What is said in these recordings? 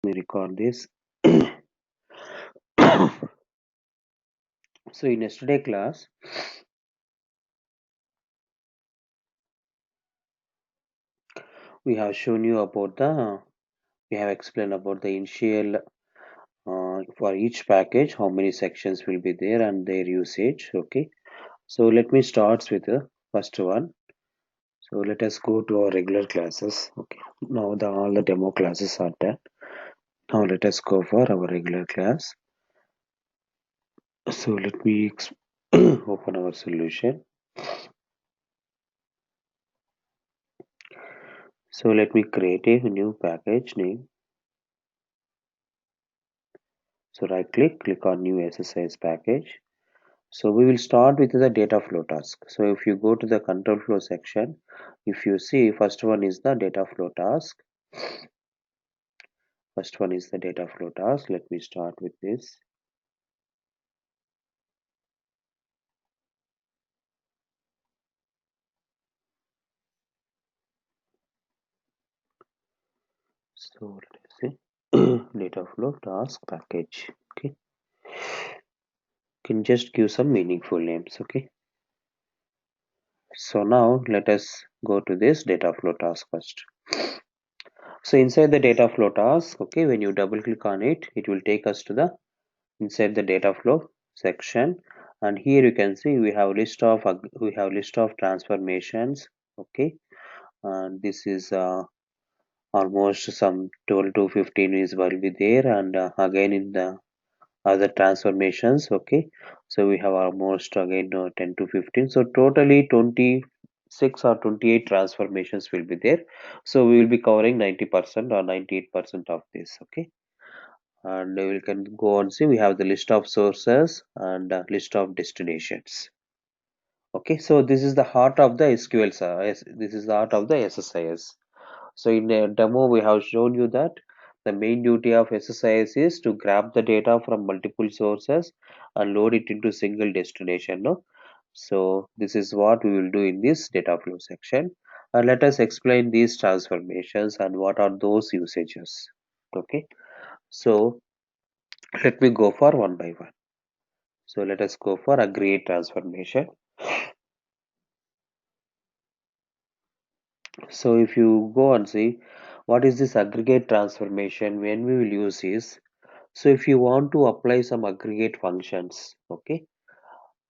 Let me record this. So in yesterday class, we have shown you about we have explained about the initial for each package, how many sections will be there and their usage. Okay. So let me start with the first one. So let us go to our regular classes. Okay. Now all the demo classes are done. Now let us go for our regular class. So let me open our solution. So let me create a new package name. So right click on new exercise package. So we will start with the data flow task. So if you go to the control flow section, if you see first one is the data flow task. First one is the data flow task. Let me start with this. So let us see data flow task package. Okay, can just give some meaningful names. Okay. So now let us go to this data flow task first. So inside the data flow task, okay, when you double click on it, it will take us to the inside the data flow section, and here you can see we have list of transformations. Okay, and this is almost some 12 to 15 is will be there, and again in the other transformations. Okay, so we have almost again 10 to 15, so totally 26 or 28 transformations will be there. So we will be covering 90% or 98% of this. Okay, and we can go and see we have the list of sources and list of destinations. Okay, so this is the heart of the SQL. This is the heart of the SSIS. So in the demo we have shown you that the main duty of SSIS is to grab the data from multiple sources and load it into single destination. No, so this is what we will do in this data flow section, and let us explain these transformations and what are those usages. Okay, so let me go for one by one. So let us go for aggregate transformation. So if you go and see what is this aggregate transformation, when we will use is, so if you want to apply some aggregate functions, okay,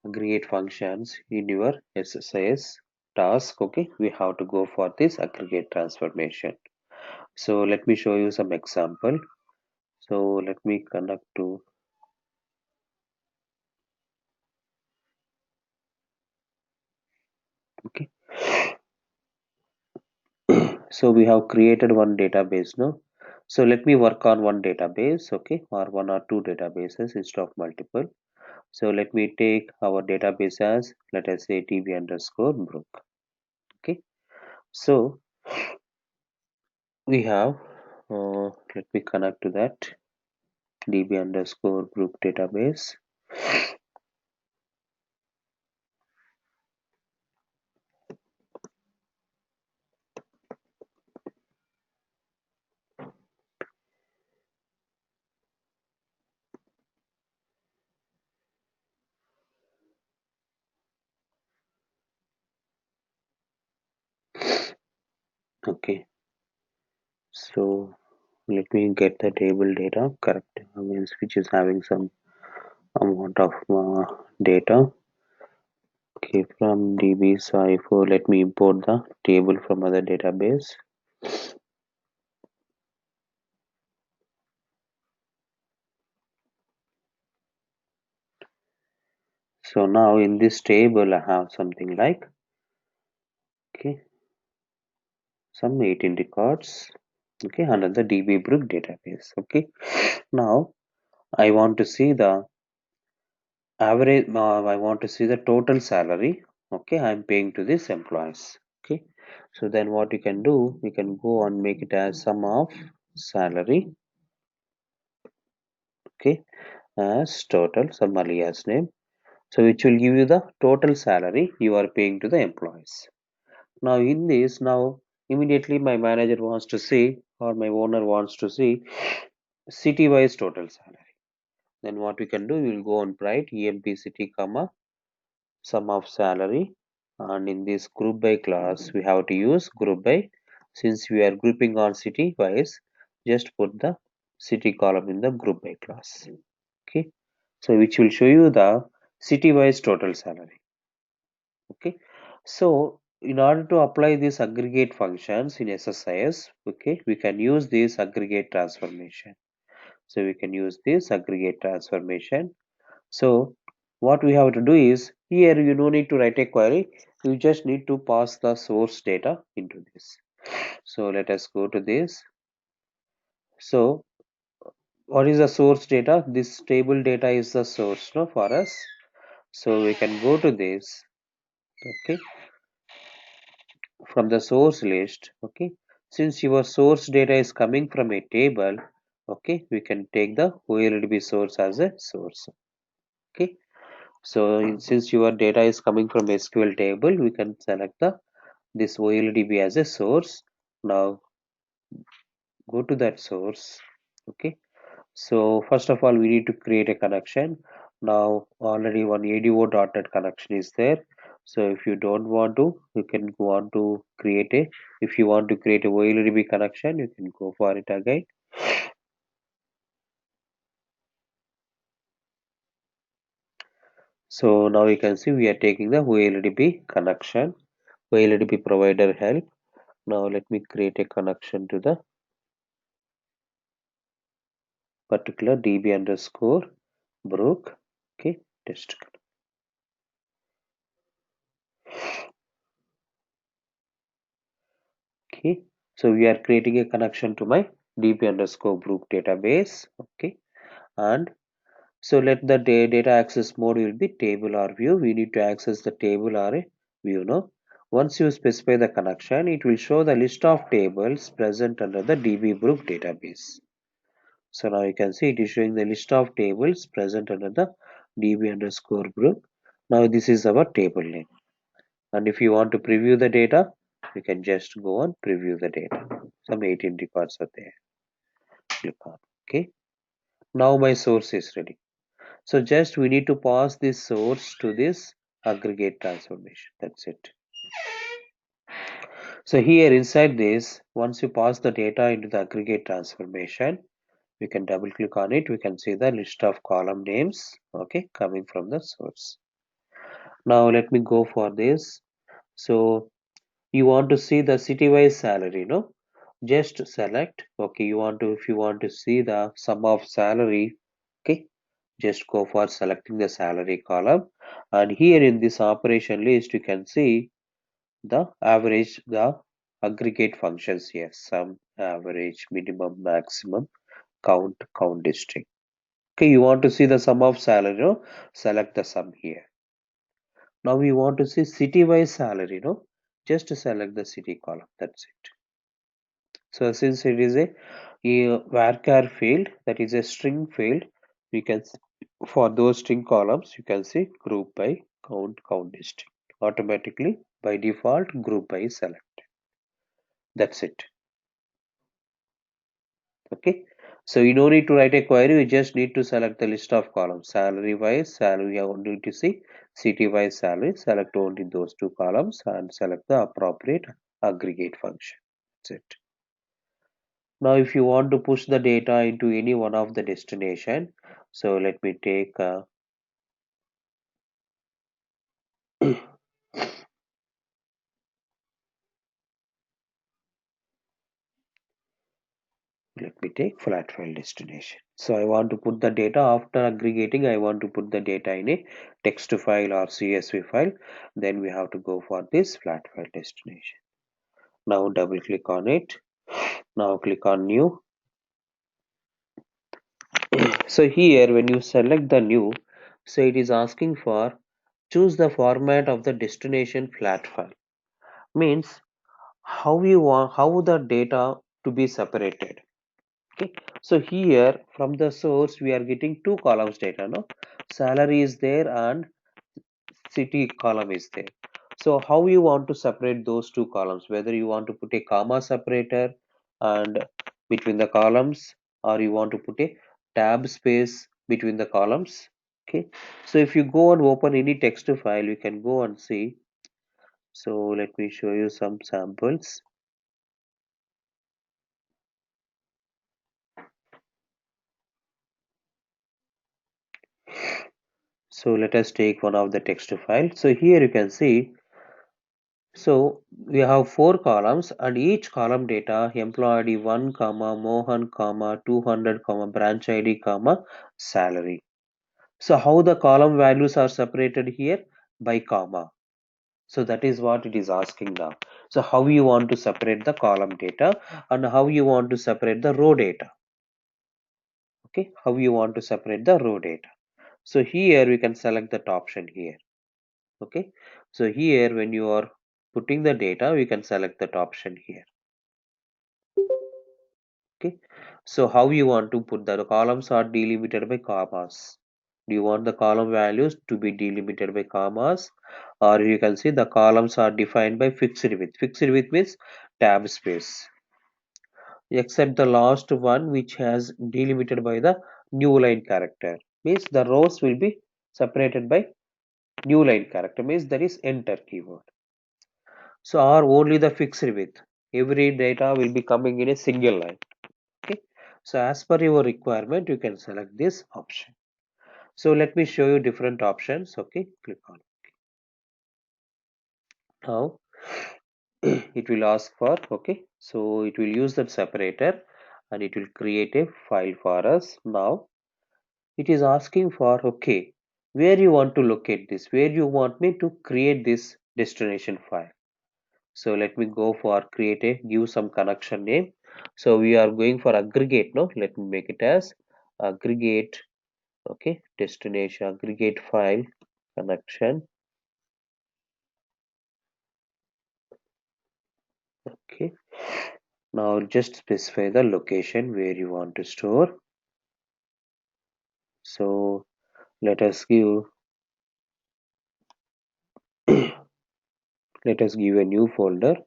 aggregate functions in your SSIS task, okay, we have to go for this aggregate transformation. So let me show you some example. So let me connect to, okay. So we have created one database now. So let me work on one database, okay, or one or two databases instead of multiple. So let me take our database as, let us say, db underscore brook. Okay, so we have let me connect to that db underscore brook database. Okay, so let me get the table data correct, means which is having some amount of data. Okay, from db cipher, let me import the table from other database. So now in this table I have something like, okay, some 18 records, okay, under the db.brook database. Okay, now I want to see the average, I want to see the total salary, okay, I'm paying to these employees. Okay, so then what you can do, we can go and make it as sum of salary, okay, as total, some alias name, so which will give you the total salary you are paying to the employees. Now in this, now immediately my manager wants to see, or my owner wants to see city wise total salary. Then what we can do, we will go and write emp city comma sum of salary, and in this group by class we have to use group by. Since we are grouping on city wise, just put the city column in the group by class. Okay, so which will show you the city wise total salary. Okay, so in order to apply these aggregate functions in SSIS, okay, we can use this aggregate transformation. So we can use this aggregate transformation. So what we have to do is, here you no need to write a query, you just need to pass the source data into this. So let us go to this. So what is the source data? This table data is the source, no, for us. So we can go to this, okay, from the source list. Okay, since your source data is coming from a table, okay, we can take the OLEDB source as a source. Okay, so since your data is coming from SQL table, we can select the this OLEDB as a source. Now go to that source. Okay, so first of all we need to create a connection. Now already one ADO dotnet connection is there. So if you don't want to, you can go on to create a, if you want to create a OLEDB connection, you can go for it again. So now you can see we are taking the OLEDB connection, OLEDB provider help. Now let me create a connection to the particular DB underscore Brook. Okay, test. Okay, so we are creating a connection to my DB underscore Brook database. Okay, and so let the data access mode will be table or view. We need to access the table or a view. No, once you specify the connection, it will show the list of tables present under the DB Brook database. So now you can see it is showing the list of tables present under the DB underscore Brook. Now this is our table name. And if you want to preview the data, you can just go and preview the data. Some 18 records are there. Click on. Okay. Now my source is ready. So just we need to pass this source to this aggregate transformation. That's it. So here inside this, once you pass the data into the aggregate transformation, we can double click on it. We can see the list of column names, okay, coming from the source. Now let me go for this. So you want to see the city wise salary, no? Just select, okay, you want to, if you want to see the sum of salary, okay, just go for selecting the salary column, and here in this operation list you can see the average, the aggregate functions here, sum, average, minimum, maximum, count district. Okay, you want to see the sum of salary, no? Select the sum here. Now we want to see city wise salary, no? Just select the city column, that's it. So since it is a varchar field, that is a string field, we can for those string columns you can see group by count district. Automatically by default group by select. That's it. Okay. So you don't need to write a query, you just need to select the list of columns. Salary wise, salary I want to see, city wise salary, select only those two columns and select the appropriate aggregate function. That's it. Now if you want to push the data into any one of the destination, so let me take let me take flat file destination. So I want to put the data after aggregating, I want to put the data in a text file or CSV file. Then we have to go for this flat file destination. Now double click on it. Now click on new. So here when you select the new, so it is asking for choose the format of the destination flat file. Means how you want, how the data to be separated. Okay, so here from the source we are getting two columns data, no, salary is there and city column is there. So how you want to separate those two columns, whether you want to put a comma separator and between the columns, or you want to put a tab space between the columns. Okay, so if you go and open any text file, you can go and see. So let me show you some samples. So let us take one of the text file. So here you can see, so we have four columns, and each column data employee ID 1 comma Mohan comma 200 comma branch ID comma salary. So how the column values are separated here? By comma. So that is what it is asking now. So how you want to separate the column data, and how you want to separate the row data. Okay, how you want to separate the row data. So here we can select that option here. Okay, so here when you are putting the data, we can select that option here. Okay, so how you want to put the columns are delimited by commas. Do you want the column values to be delimited by commas, or you can see the columns are defined by fixed width. Fixed width means tab space, except the last one which has delimited by the new line character, means the rows will be separated by new line character, means that is enter keyword. So are only the fixed width, every data will be coming in a single line. Okay, so as per your requirement you can select this option. So let me show you different options. Okay, click on now. It will ask for, okay, so it will use that separator and it will create a file for us. Now it is asking for, okay, where you want to locate this, where you want me to create this destination file. So let me go for create a, give some connection name. So we are going for aggregate. No, let me make it as aggregate. Okay, destination aggregate file connection. Okay, now just specify the location where you want to store. So let us give let us give a new folder,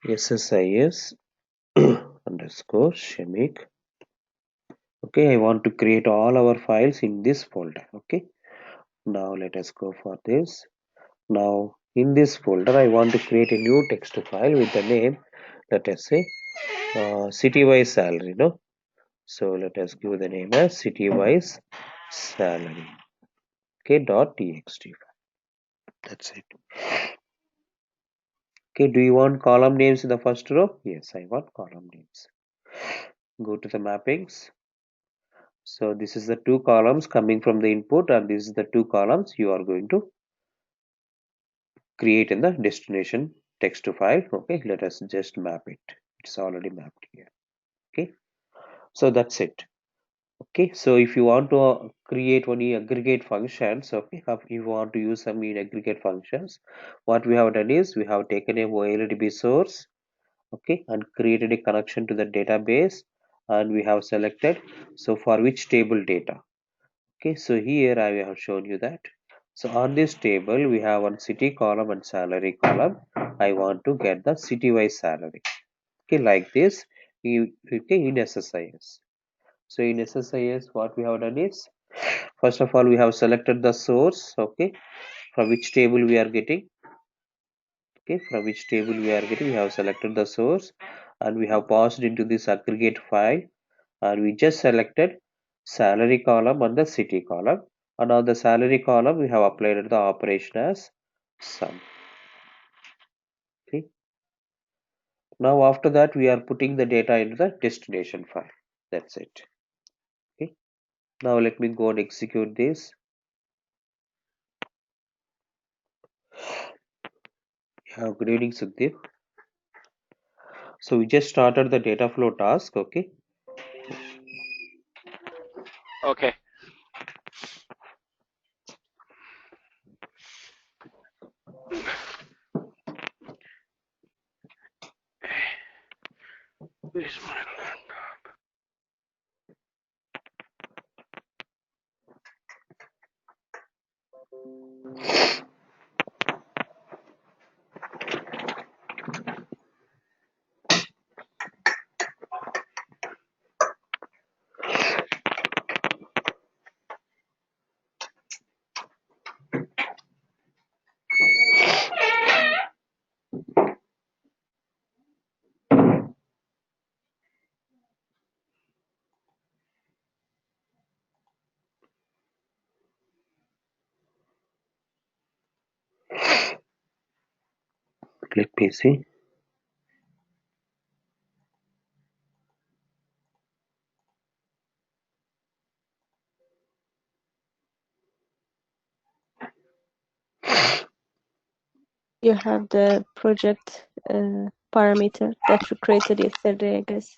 SSIS underscore Shemik. Okay, I want to create all our files in this folder. Okay, now let us go for this. Now in this folder I want to create a new text file with the name, let us say city-wise salary. No, so let us give the name as city-wise salary. Okay, dot txt. That's it. Okay, do you want column names in the first row? Yes, I want column names. Go to the mappings. So this is the two columns coming from the input, and this is the two columns you are going to create in the destination text file. Okay, let us just map it. It's already mapped here. Okay, so that's it. Okay, so if you want to create any aggregate functions, okay, if you want to use some in aggregate functions, what we have done is we have taken a OLDB source, okay, and created a connection to the database, and we have selected, so for which table data. Okay, so here I have shown you that. So on this table we have one city column and salary column. I want to get the city wise salary. Okay, like this. Okay, in SSIS. So in SSIS, what we have done is, first of all, we have selected the source. Okay, from which table we are getting. Okay, from which table we are getting. We have selected the source, and we have passed into this aggregate file, and we just selected salary column and the city column, and on the salary column we have applied the operation as sum. Okay, now after that we are putting the data into the destination file. That's it. Okay, now let me go and execute this. Yeah, good evening, Sukhdev. So we just started the data flow task. Okay, Okay. Where's my laptop? Let me see. You have the project parameter that you created yesterday, I guess.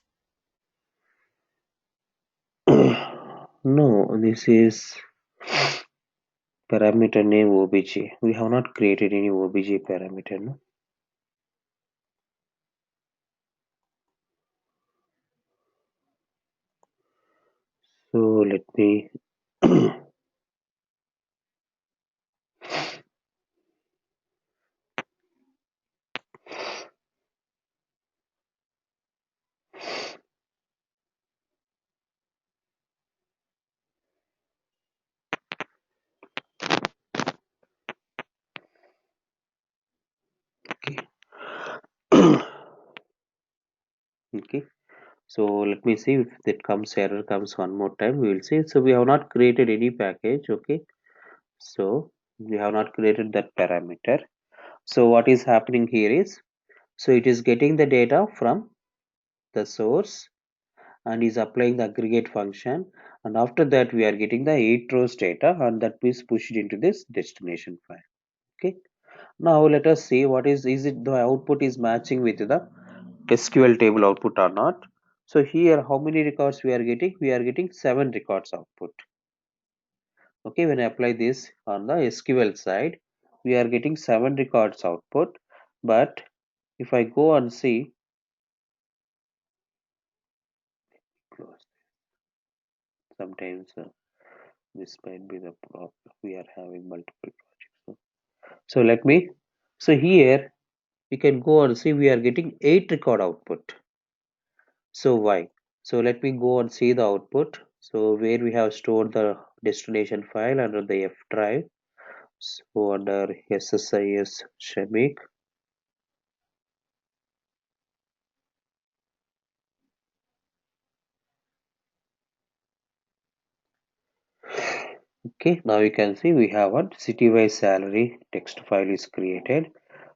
No, this is parameter name obj. We have not created any obj parameter, no? So let me okay. So let me see if that comes error comes one more time. We will see. So we have not created any package. Okay. So we have not created that parameter. So what is happening here is, so it is getting the data from the source and is applying the aggregate function, and after that we are getting the 8 rows data, and that is pushed into this destination file. Okay. Now let us see what is it the output is matching with the SQL table output or not. So here how many records we are getting? We are getting 7 records output. Okay, when I apply this on the SQL side, we are getting 7 records output. But if I go and see, close, sometimes this might be the problem. We are having multiple projects. So let me, so here we can go and see we are getting 8 record output. So why? So let me go and see the output. So where we have stored the destination file under the F drive. So under SSIS Shamik. Okay, now you can see we have a city-wise salary text file is created.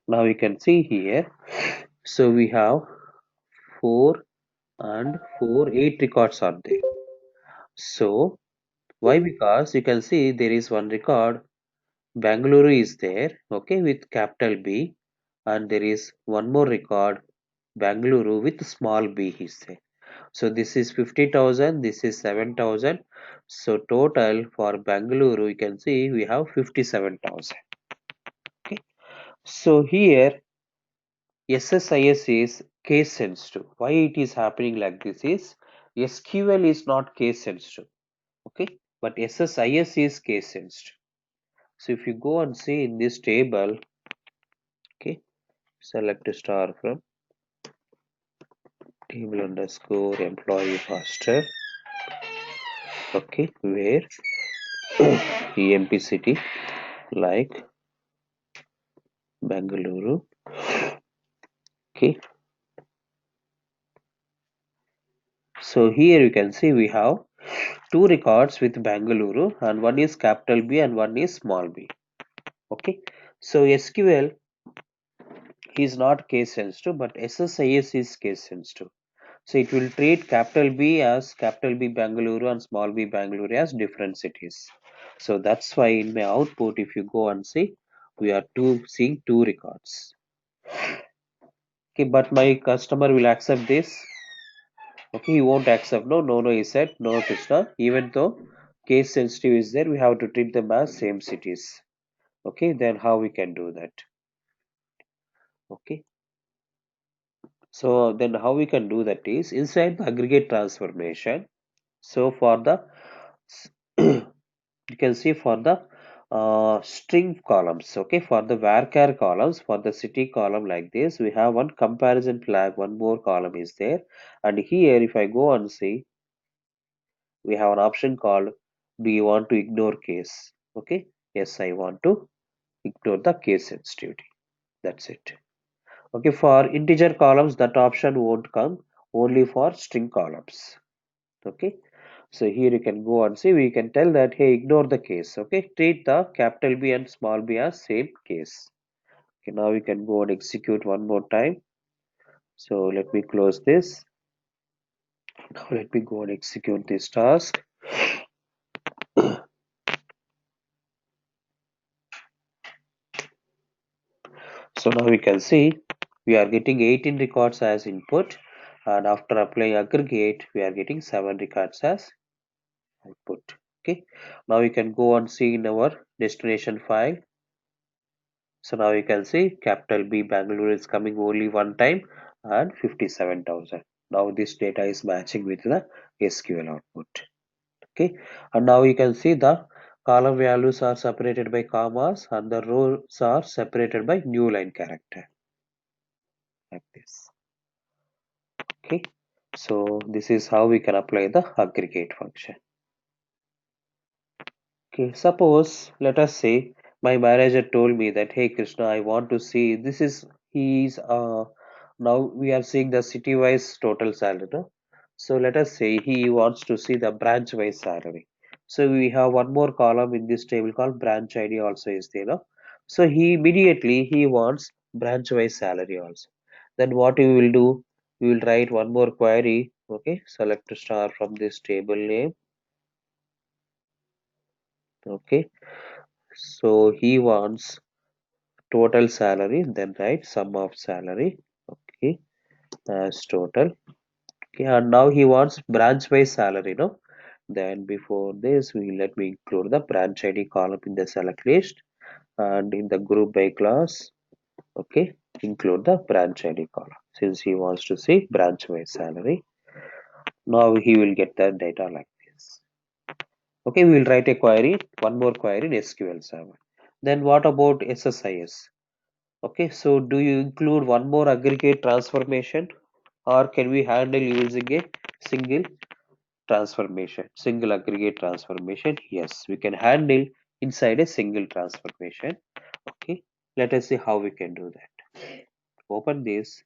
Now you can see here. So we have 4 and 4, 8 records are there. So why? Because you can see there is one record Bangalore is there, okay, with capital B, and there is one more record Bangalore with small b is there. So this is 50,000, this is 7,000. So total for Bangalore, you can see we have 57,000. Okay. So here SSIS is case sensitive. Why it is happening like this is SQL is not case sensitive. Okay, but SSIS is case sensitive. So if you go and see in this table, okay, select a star from table underscore employee master, okay, where EMP city like Bangalore, okay. So here you can see we have two records with Bangalore, and one is capital B and one is small b. Okay, so SQL is not case sensitive, but SSIS is case sensitive. So it will treat capital B as capital B Bangalore and small b Bangalore as different cities. So that's why in my output, if you go and see, we are seeing two records. Okay, but my customer will accept this. Okay, he won't accept. No, no, no. He said no, Krishna. Even though case sensitive is there, we have to treat them as same cities. Okay, then how we can do that? Okay, so then how we can do that is inside the aggregate transformation. So for the you can see for the string columns, okay, for the varchar columns, for the city column like this, we have one comparison flag, one more column is there, and here if I go and see, we have an option called do you want to ignore case? Okay, yes, I want to ignore the case sensitivity. That's it. Okay, for integer columns, that option won't come, only for string columns. Okay, so here you can go and see, we can tell that hey, ignore the case. Okay, treat the capital B and small b as same case. Okay, now we can go and execute one more time. So let me close this. Now let me go and execute this task. So now we can see we are getting 18 records as input, and after applying aggregate we are getting 7 records as output. Okay, now we can go and see in our destination file. So now you can see capital B Bangalore is coming only one time and 57,000. Now this data is matching with the SQL output. Okay, and now you can see the column values are separated by commas and the rows are separated by new line character, like this. Okay, so this is how we can apply the aggregate function. Okay, suppose let us say my manager told me that, hey Krishna, I want to see this is he's now we are seeing the city wise total salary, no? So let us say he wants to see the branch wise salary. So we have one more column in this table called branch ID also is there, no? So he immediately he wants branch wise salary also. Then what we will do? We will write one more query. Okay, select a star from this table name. Okay, so he wants total salary, then write sum of salary. Okay, as total. Okay, and now he wants branch wise salary, no? Then before this, we let me include the branch ID column in the select list, and in the group by class. Okay, include the branch ID column since he wants to see branch wise salary. Now he will get the data like this. Okay, we will write a query, one more query in SQL Server. Then what about SSIS? Okay, so do you include one more aggregate transformation, or can we handle using a single transformation, single aggregate transformation? Yes, we can handle inside a single transformation. Okay, let us see how we can do that. Open this.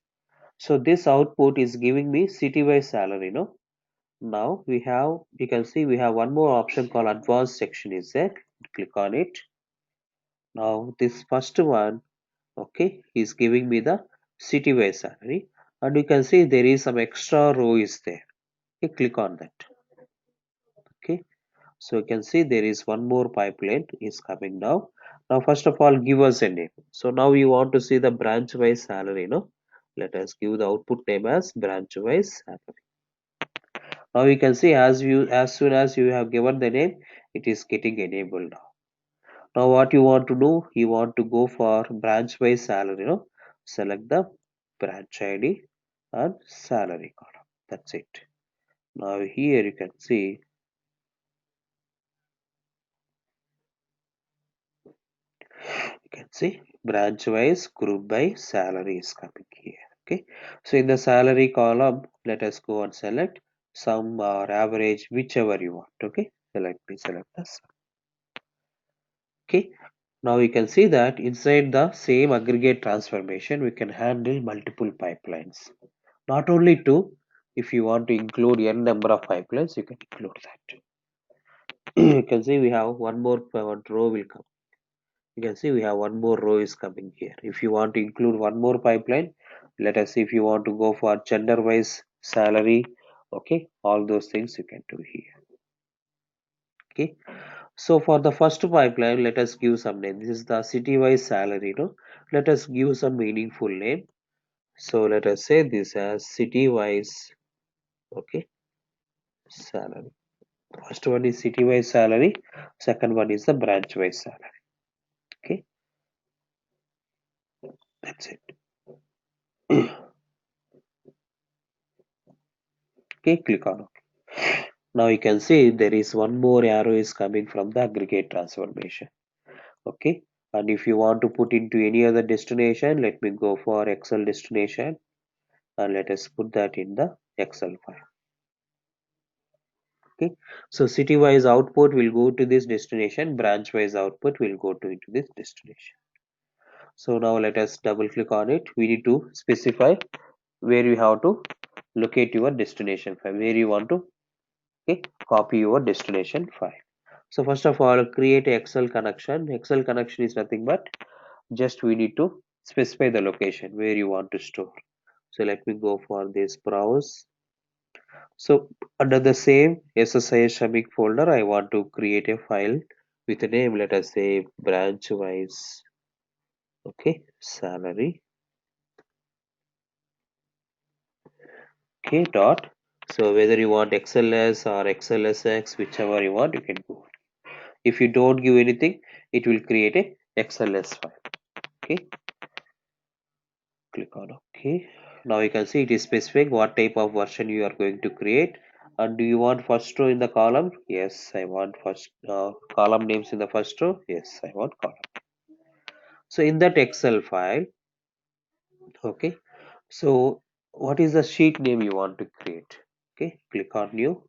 So this output is giving me city-wise salary, no? Now you can see we have one more option called advanced section is there. Click on it. Now this first one, okay, is giving me the city wise salary, and you can see there is some extra row is there. Okay, click on that. Okay, so you can see there is one more pipeline is coming now. Now first of all give us a name. So now we want to see the branch wise salary, no? Let us give the output name as branch wise salary. Now you can see as soon as you have given the name, it is getting enabled now. Now what you want to do, you want to go for branch wise salary, select the branch ID and salary column. That's it. Now here you can see branch wise group by salary is coming here. Okay, so in the salary column, let us go and select sum or average, whichever you want. Okay, select the sum. Okay, now we can see that inside the same aggregate transformation we can handle multiple pipelines, not only two. If you want to include n number of pipelines, you can include that. You can see we have one more row will come. You can see we have one more row is coming here. If you want to include one more pipeline, let us see if you want to go for gender wise salary. Okay, all those things you can do here. Okay, so for the first pipeline, let us give some name. This is the city wise salary, no? Let us give some meaningful name. So let us say this as city wise, okay, salary. First one is city wise salary, second one is the branch wise salary. Okay, that's it. Okay, click on OK. Now you can see there is one more arrow is coming from the aggregate transformation. Okay, and if you want to put into any other destination, let me go for Excel destination and let us put that in the Excel file. Okay, so city wise output will go to this destination, branch wise output will go to into this destination. So now let us double click on it. We need to specify where you have to locate your destination file, where you want to, okay, copy your destination file. So first of all, create a Excel connection. Excel connection is nothing but just we need to specify the location where you want to store. So let me go for this browse. So under the same SSIS Shamik folder, I want to create a file with a name, let us say branch wise, okay, salary, okay, dot. So whether you want XLS or XLSX, whichever you want, you can go. If you don't give anything, it will create a XLS file. Okay, click on OK. Now you can see it is specifying what type of version you are going to create. And do you want first row in the column? Yes, I want first column names in the first row. Yes, I want column. So in that Excel file, okay. So what is the sheet name you want to create? Okay, click on new.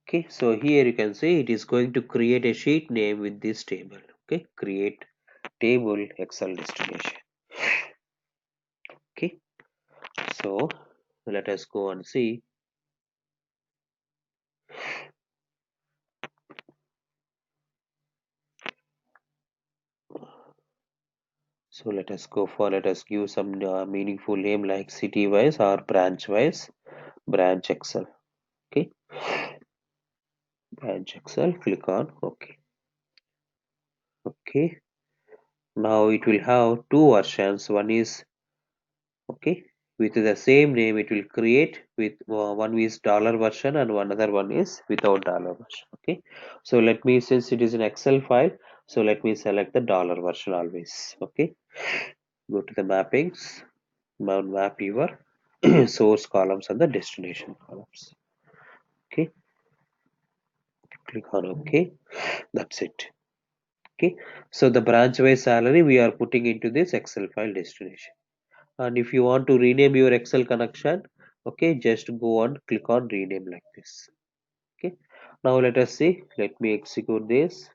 Okay, so here you can see it is going to create a sheet name with this table. Okay, create table Excel destination. Okay, so let us go and see. So let us give some meaningful name like city wise or branch wise, branch Excel. Okay, branch Excel, click on OK. Okay, now it will have two versions. One is okay with the same name, it will create with one is dollar version and one other one is without dollar version. Okay, so let me, since it is an Excel file, so let me select the dollar version always. Okay, go to the mappings, map your source columns and the destination columns. Okay, click on OK. That's it. Okay, so the branch wise salary we are putting into this Excel file destination. And if you want to rename your Excel connection, okay, just go and click on rename like this. Okay, now let us see. Let me execute this.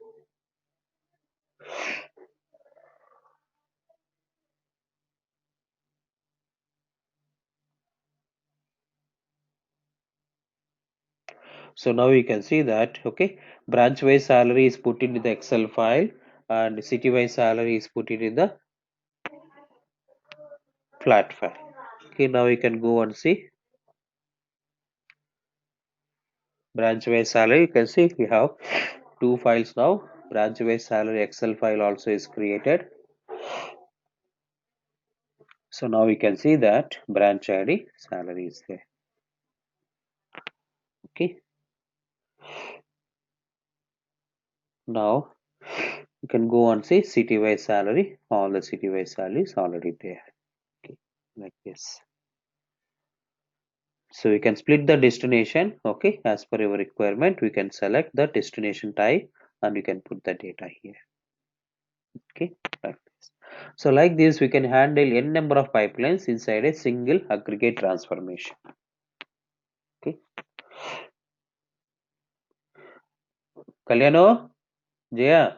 So now you can see that okay, branch wise salary is put into the Excel file and city wise salary is put in the flat file. Okay, now you can go and see branch wise salary. You can see we have two files now. Branch wise salary Excel file also is created. So now we can see that branch ID salary is there. Okay, now you can go and see city wise salary. All the city wise salary is already there. Okay, like this. So we can split the destination. Okay, as per your requirement, we can select the destination type and we can put the data here. Okay, like this. So like this, we can handle n number of pipelines inside a single aggregate transformation. Okay, Kalyano, Jaya,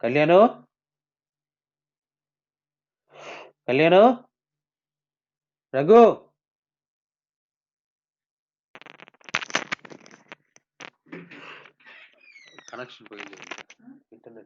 Kalyano, Kalyano, Raghu. Connection going internet.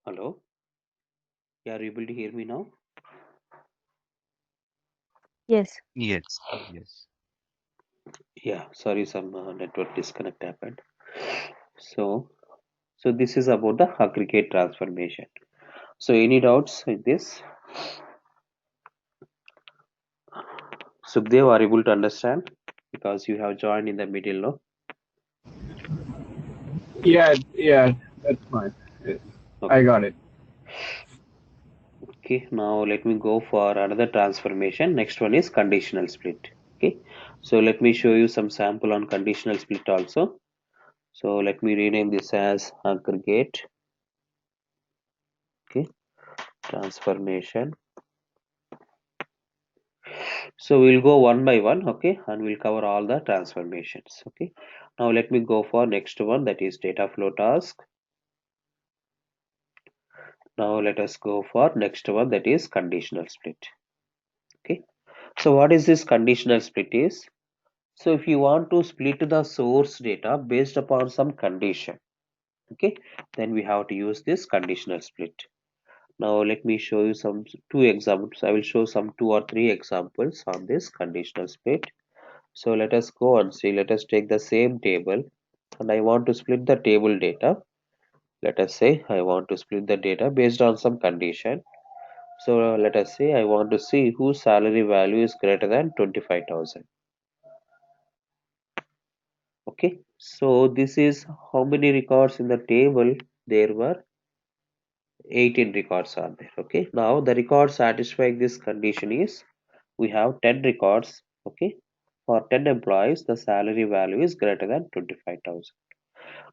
Hello? You are able to hear me now? Yes. Yes, yes. Yeah, sorry, some network disconnect happened. So, so this is about the aggregate transformation. So any doubts with this? Sukhdev, are able to understand? Because you have joined in the middle, no? Yeah, that's fine. I Okay. got it. Okay, now let me go for another transformation. Next one is conditional split. Okay, so let me show you some sample on conditional split also. So let me rename this as aggregate. Okay, transformation. So we'll go one by one, okay, and we'll cover all the transformations. Okay, now let me go for next one, that is data flow task. Now let us go for next one, that is conditional split. Okay, so what is this conditional split is? So if you want to split the source data based upon some condition, okay, then we have to use this conditional split. Now let me show you some two examples. I will show some two or three examples on this conditional split. So let us go and see. Let us take the same table and I want to split the table data. Let us say I want to split the data based on some condition. So let us say I want to see whose salary value is greater than 25,000. Okay, so this is how many records in the table. There were 18 records are there. Okay, now the record satisfying this condition is we have 10 records. Okay, for 10 employees the salary value is greater than 25,000.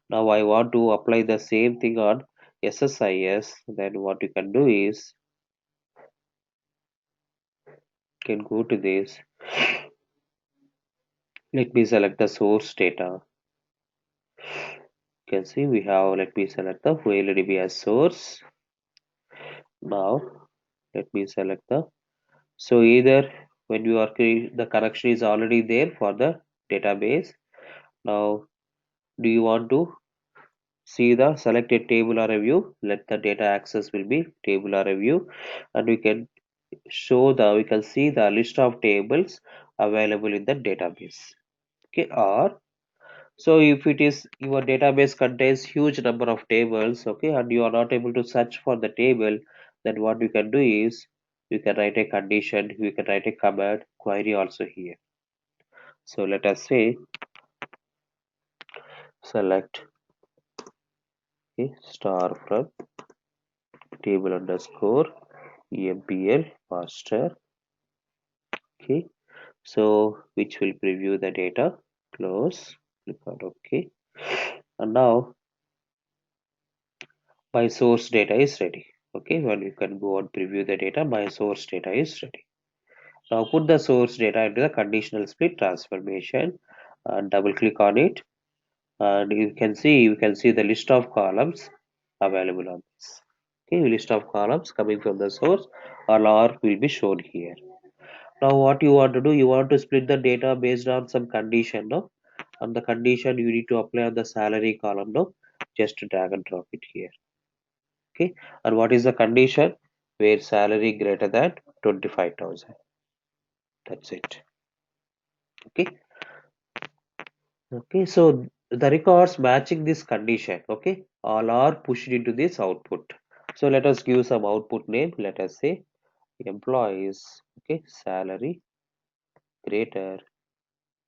Now I want to apply the same thing on SSIS. Then what you can do is you can go to this. Let me select the source data. You can see we have, let me select the OLDB as source. Now let me select the, so either when you are the connection is already there for the database. Now do you want to see the selected table or a view? Let the data access will be table or a view, and we can show the, we can see the list of tables available in the database. Okay, or so if it is your database contains huge number of tables, okay, and you are not able to search for the table, then what you can do is you can write a condition, you can write a command query also here. So let us say select, okay, star from table underscore empl master. Okay, so which will preview the data, close, click on OK, and now my source data is ready. Okay, well, you can go and preview the data. My source data is ready. Now put the source data into the conditional split transformation and double click on it, and you can see the list of columns available on this. Okay, list of columns coming from the source or R will be shown here. Now what you want to do, you want to split the data based on some condition, no? On the condition you need to apply on the salary column, no? Just drag and drop it here. Okay, and what is the condition? Where salary greater than 25,000. That's it. Okay, okay, so the records matching this condition, okay, all are pushed into this output. So let us give some output name. Let us say employees, okay, salary greater,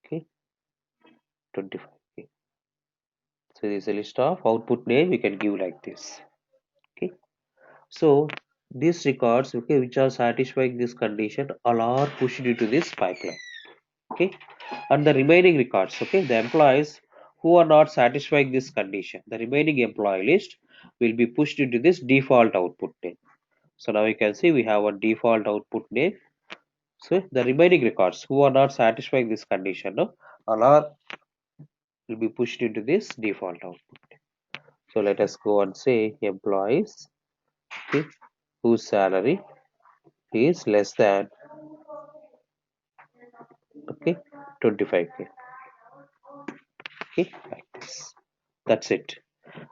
okay, 25k. So this is a list of output name we can give like this. Okay, so these records, okay, which are satisfying this condition all are pushed into this pipeline. Okay, and the remaining records, okay, the employees who are not satisfying this condition, the remaining employee list will be pushed into this default output name. So now you can see we have a default output name. So the remaining records who are not satisfying this condition, no, all are will be pushed into this default output. So let us go and say employees, okay, whose salary is less than, okay, 25k. Okay, like this. That's it.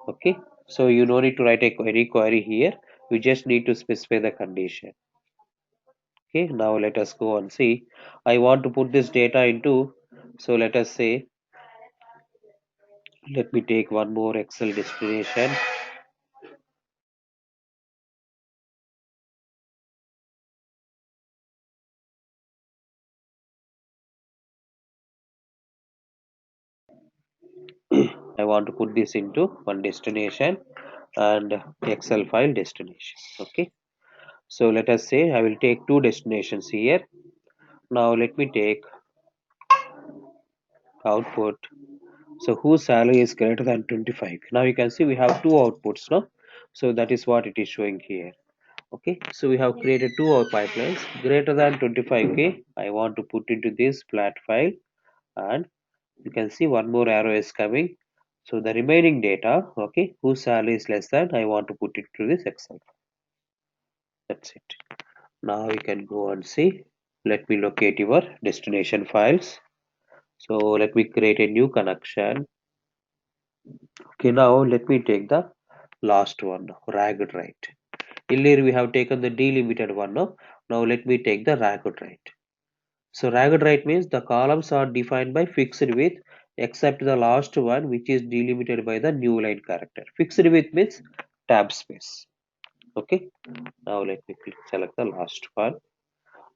Okay, So you don't need to write any query here. We just need to specify the condition. Okay, now let us go and see. I want to put this data into, so let us say, let me take one more Excel destination. I want to put this into one destination and Excel file destination. Okay, so let us say I will take two destinations here. Now let me take output. So whose salary is greater than 25. Now you can see we have two outputs, no? So that is what it is showing here. Okay, so we have created two pipelines greater than 25k. I want to put into this flat file, and you can see one more arrow is coming. So the remaining data, okay, whose salary is less than, I want to put it to this Excel. That's it. Now we can go and see. Let me locate your destination files. So let me create a new connection. Okay, now let me take the last one, ragged right. Earlier we have taken the delimited one, no? Now let me take the ragged right. So ragged right means the columns are defined by fixed width except the last one which is delimited by the new line character. Fixed width means tab space. Okay, now let me select the last one.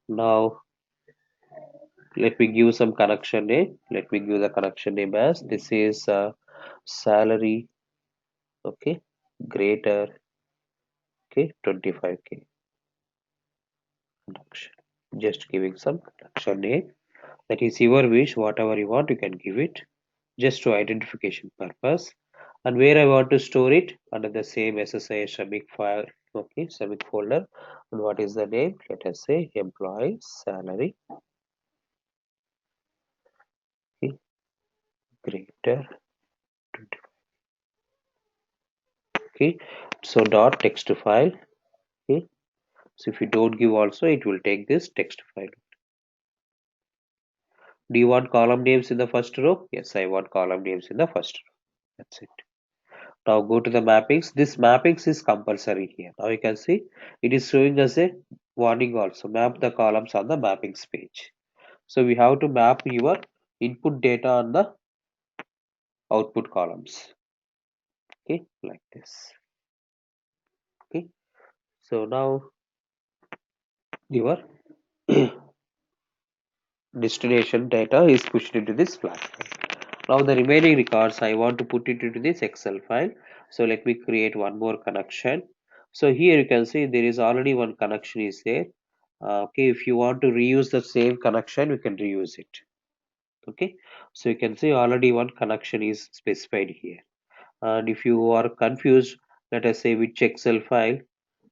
Now let me give some connection name. Let me give the connection name as this is salary, okay, greater, okay, 25k connection. Just giving some connection name. That is your wish, whatever you want, you can give it just to identification purpose. And where I want to store it under the same SSI Shamik file, okay, Shamik folder. And what is the name? Let us say employee salary, okay, greater 20. Okay, so dot text file. Okay, so if you don't give also, it will take this text file. Do you want column names in the first row? Yes, I want column names in the first row. That's it. Now go to the mappings. This mappings is compulsory here. Now you can see it is showing us a warning also. Map the columns on the mappings page. So we have to map your input data on the output columns. Okay, like this. Okay. So now your destination data is pushed into this flat file. Now the remaining records I want to put it into this Excel file. So let me create one more connection. So here you can see there is already one connection is there. Okay, if you want to reuse the same connection, you can reuse it. Okay, so you can see already one connection is specified here. And if you are confused, let us say which Excel file.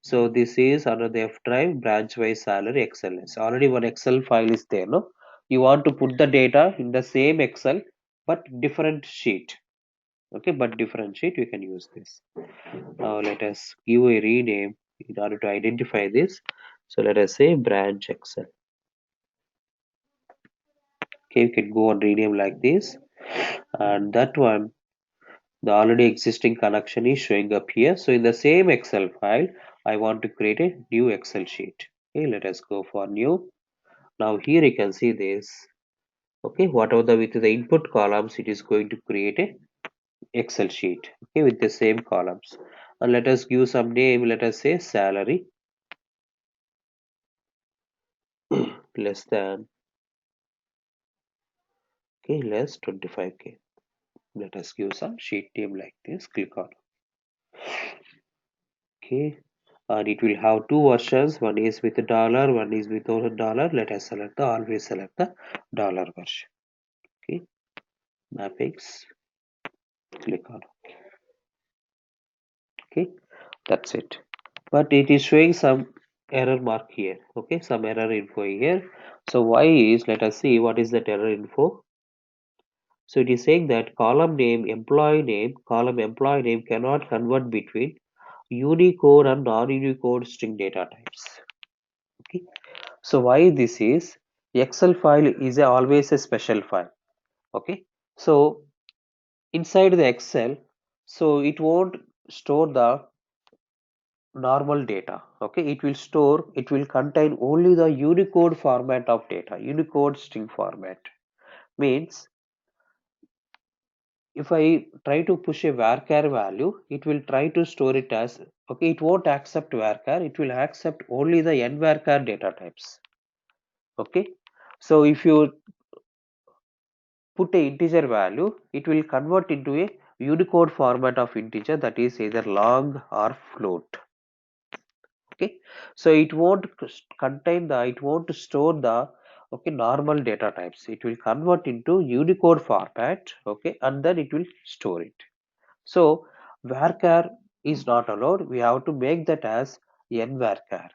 So this is under the F drive branch wise salary XLS. Already one Excel file is there, no? You want to put the data in the same Excel but different sheet. Okay, but different sheet you can use this. Now let us give a rename in order to identify this. So let us say branch Excel. Okay, you can go and rename like this, and that one the already existing connection is showing up here. So in the same Excel file, I want to create a new Excel sheet. Okay, let us go for new. Now here you can see this. Okay, whatever the with the input columns, it is going to create a Excel sheet. Okay, with the same columns. And let us give some name. Let us say salary less than, okay, less 25k. Let us give some sheet name like this. Click on. Okay, and it will have two versions. One is with dollar, one is without dollar. Let us select the always select the dollar version. Okay, mappings, click on. Okay, that's it. But it is showing some error mark here. Okay, some error info here. So why is, let us see what is that error info. So it is saying that column name column employee name cannot convert between Unicode and non-Unicode string data types. Okay, so why this is, Excel file is always a special file. Okay, so inside the Excel, so it won't store the normal data. Okay, it will contain only the Unicode format of data. Unicode string format means if I try to push a varchar value, it will try to store it as, okay, it won't accept varchar, it will accept only the nvarchar data types. Okay, so if you put a integer value, it will convert into a Unicode format of integer, that is either log or float. Okay, so it won't contain the, it won't store the, okay, normal data types. It will convert into Unicode format, okay, and then it will store it. So varchar is not allowed. We have to make that as nvarchar.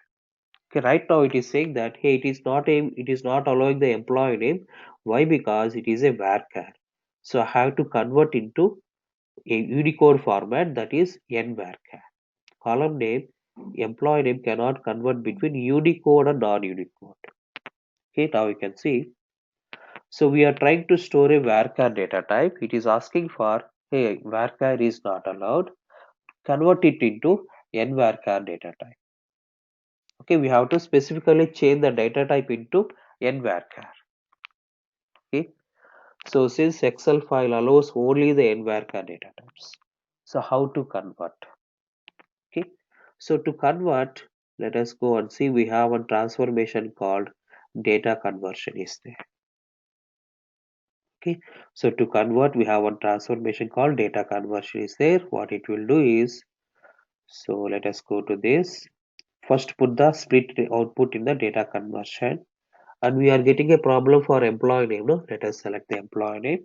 Okay, right now it is saying that, hey, it is not allowing the employee name. Why? Because it is a varchar. So I have to convert into a Unicode format, that is nvarchar. Column name, employee name cannot convert between Unicode and non-Unicode. Okay, now you can see. So we are trying to store a varchar data type. It is asking for, hey, varchar is not allowed. Convert it into nvarchar data type. Okay, we have to specifically change the data type into nvarchar. Okay, so since Excel file allows only the nvarchar data types, so how to convert? Okay, so to convert, let us go and see. We have a transformation called data conversion is there. Okay, so to convert, we have one transformation called data conversion is there. What it will do is, so let us go to this. First put the split output in the data conversion, and we are getting a problem for employee name. No, let us select the employee name.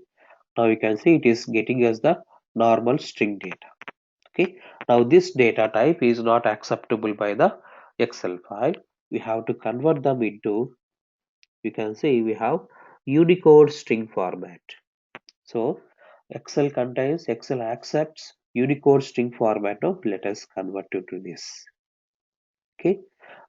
Now you can see it is getting us the normal string data. Okay, now this data type is not acceptable by the Excel file. We have to convert them into, you can see we have Unicode string format. So Excel accepts Unicode string format. Now let us convert it to this. Okay,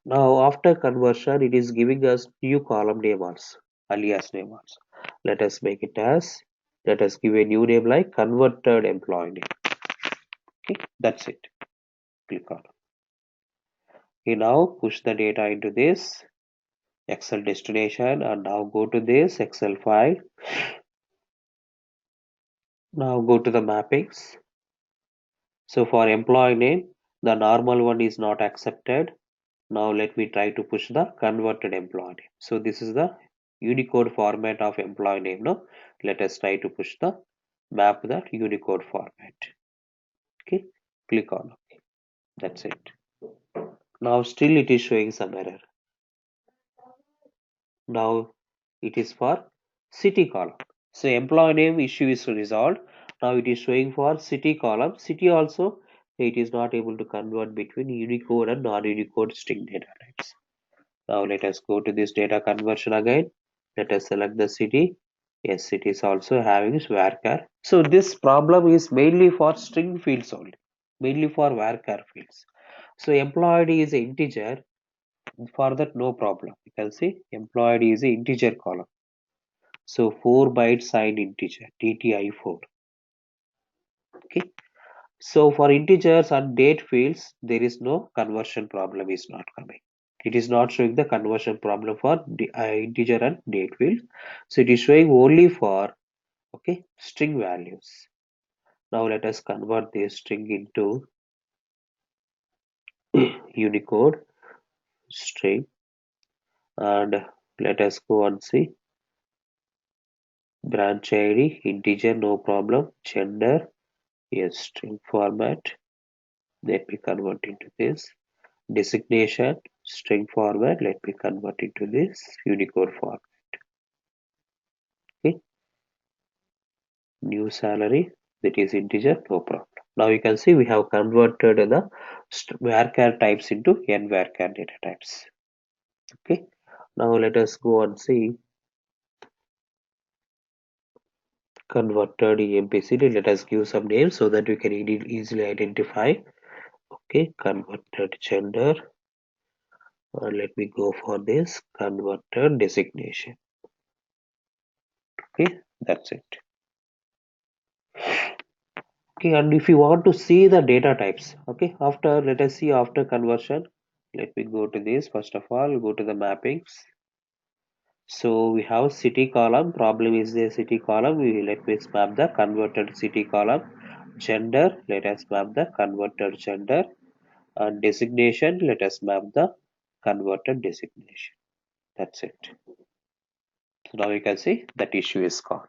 now after conversion, it is giving us new column name also, alias name also. Let us make it as, let us give a new name like converted employee name. Okay, that's it. Click on. Okay, now push the data into this Excel destination, and now go to this Excel file. Now go to the mappings. So for employee name, the normal one is not accepted. Now let me try to push the converted employee name. So this is the Unicode format of employee name. Now let us try to push the map that Unicode format. Okay, click on OK. That's it. Now still it is showing some error. Now it is for city column. So employee name issue is resolved. Now it is showing for city column. City also, it is not able to convert between Unicode and non-Unicode string data types. Now let us go to this data conversion again. Let us select the city. Yes, it is also having varchar. So this problem is mainly for string fields only, mainly for varchar fields. So employee is an integer. For that, no problem. You can see employee is an integer column. So 4 byte signed integer, DTI4. Okay. So for integers and date fields, there is no conversion problem is not coming. It is not showing the conversion problem for the integer and date field. So it is showing only for, okay, string values. Now let us convert this string into Unicode string, and let us go and see branch ID integer, no problem, gender, yes, string format. Let me convert into this designation string format. Let me convert into this Unicode format. Okay, new salary, that is integer, no problem. Now you can see we have converted the varchar types into nvarchar data types. Okay, now let us go and see converted EMP-CD. Let us give some names so that we can easily identify. Okay, converted gender. Let me go for this converted designation. Okay, that's it. Okay, and if you want to see the data types, okay, after, let us see after conversion. Let me go to this. First of all, go to the mappings. So we have city column. Problem is the city column. Let me map the converted city column. Gender, let us map the converted gender. And designation, let us map the converted designation. That's it. So now you can see that issue is gone.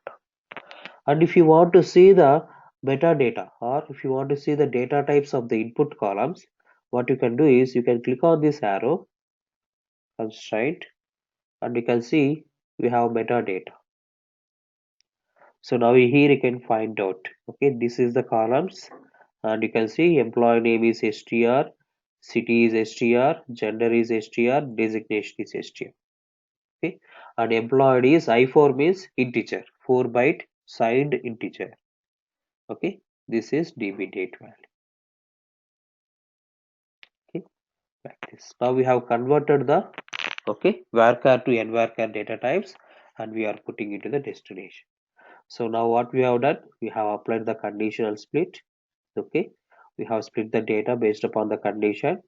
And if you want to see the metadata, or if you want to see the data types of the input columns, what you can do is you can click on this arrow constraint, and you can see we have metadata. So now here you can find out, okay, this is the columns, and you can see employee name is str, city is str, gender is str, designation is str. Okay, and employed is I4 means integer, 4-byte signed integer. Okay, this is db date value. Okay, like this. Now we have converted the varchar to nvarchar data types, and we are putting it to the destination. So now what we have done, we have applied the conditional split. Okay, we have split the data based upon the condition.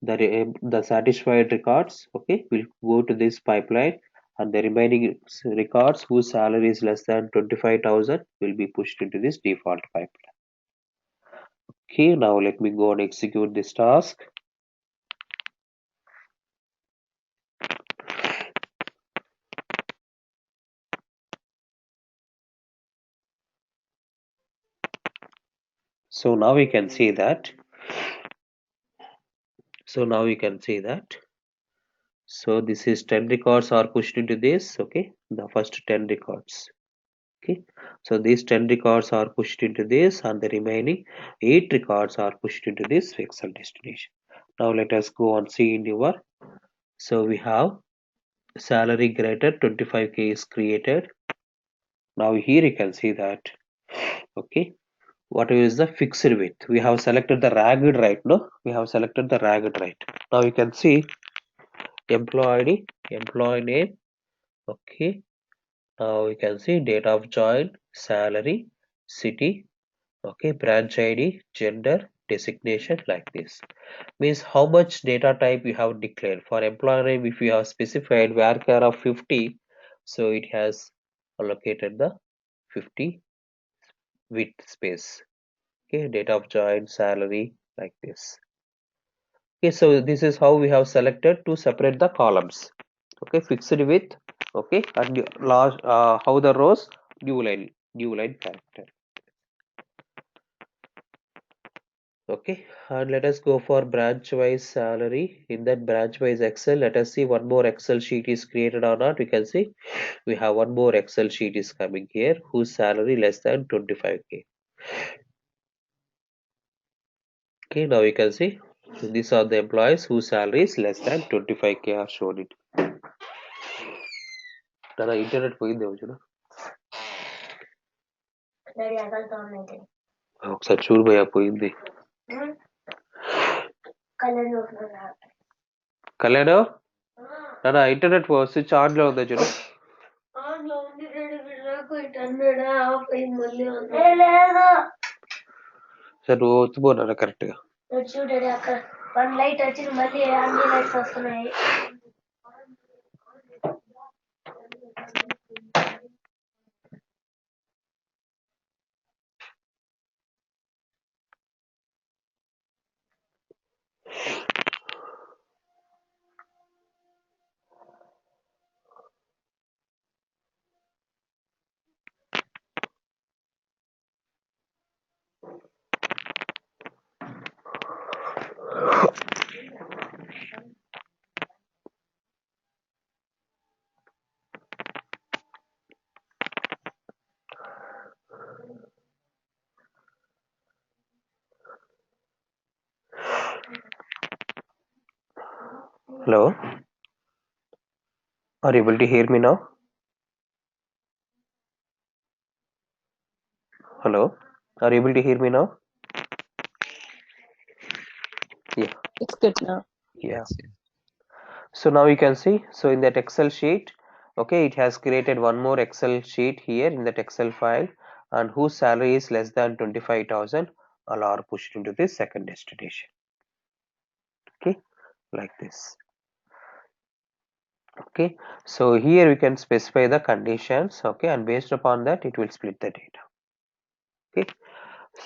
The satisfied records, okay, will go to this pipeline, and the remaining records whose salary is less than 25,000 will be pushed into this default pipeline. Okay, now let me go and execute this task. So now we can see that. So this is 10 records are pushed into this, okay, the first 10 records. Okay, so these 10 records are pushed into this, and the remaining 8 records are pushed into this Excel destination. Now let us go and see in your. So we have salary greater 25k is created. Now here you can see that, okay, what is the fixed width? We have selected the ragged right. No, we have selected the ragged right. Now you can see employee name. Okay, now we can see date of join, salary, city, okay, branch ID, gender, designation, like this. Means how much data type you have declared. For employer name, if you have specified varchar of 50, so it has allocated the 50 width space. Okay, date of join, salary, like this. Okay, so this is how we have selected to separate the columns. Okay, fixed width. Okay, and last how the rows, new line character. Okay, and let us go for branch wise salary. In that branch wise Excel, let us see one more Excel sheet is created or not. We can see we have one more Excel sheet is coming here whose salary less than 25k. Okay, now you can see these are the employees whose salary is less than 25k are shown it. Tara internet పోయింది వచ్చిన ఒకసారి చూడు భయ్యా పోయింది కళ్యాణ్ నా internet switch on లో ఉందా చూడు సరే నువ్వు వచ్చిపోనా కరెక్ట్ గా చూడండి అక్కడ వన్ లైట్ వచ్చింది మళ్ళీ అన్ని లైట్స్ వస్తున్నాయి Hello, are you able to hear me now? Hello, are you able to hear me now? Yeah, It's good now. yeah. So now you can see, so in that Excel sheet, okay, it has created one more Excel sheet here in that Excel file, and whose salary is less than 25,000 all are pushed into this second destination. Okay, like this. Okay, so here we can specify the conditions. Okay, and based upon that it will split the data. Okay,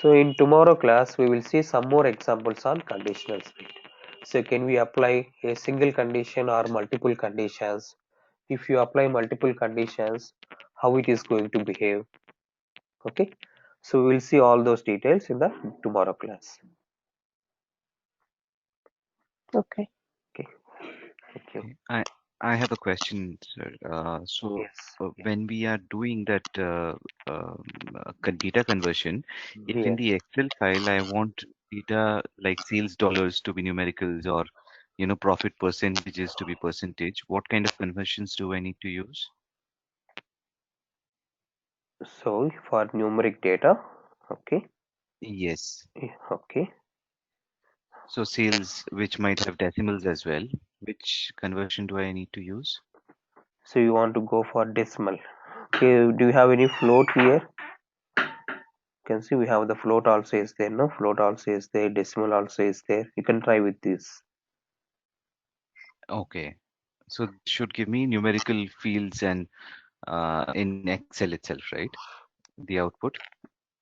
so in tomorrow class we will see some more examples on conditional split. So can we apply a single condition or multiple conditions? If you apply multiple conditions, how it is going to behave? Okay, so we will see all those details in the tomorrow class. Okay. Okay, thank you. Okay. I have a question, sir. So Yes, when we are doing that data conversion, if in yes. the Excel file I want data like sales dollars to be numericals or profit percentages to be percentage, what kind of conversions do I need to use? So for numeric data, okay, Yes. okay. So sales which might have decimals as well, which conversion do I need to use? So you want to go for decimal. Okay, do you have any float here? You can see we have the float also is there, no? Float also is there, decimal also is there. You can try with this. Okay. So this should give me numerical fields and in Excel itself, right? The output.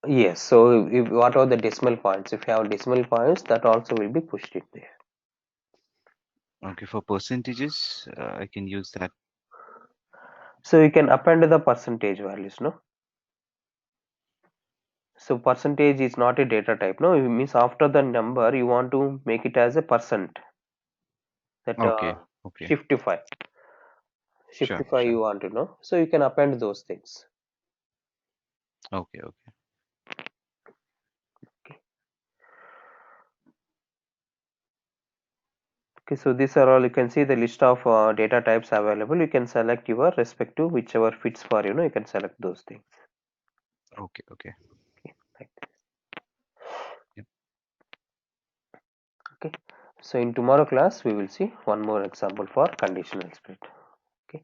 Yes, so if what are the decimal points? If you have decimal points, that also will be pushed in there. Okay, for percentages, I can use that. So you can append the percentage values, no? So percentage is not a data type, no? It means after the number you want to make it as a percent. That Okay, okay, shiftify sure, you sure. want to know. So you can append those things. Okay, okay. Okay, so these are all, you can see the list of data types available. You can select your respective whichever fits for you can select those things. Okay, okay. Okay, like this. Yep. Okay, so in tomorrow class we will see one more example for conditional split. Okay,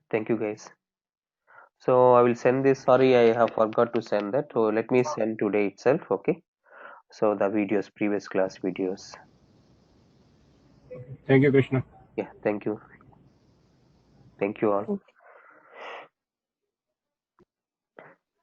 thank you guys. So I will send this. Sorry, I have forgot to send that. So let me send today itself. Okay, so the videos, previous class videos. Thank you, Krishna. Yeah, thank you all.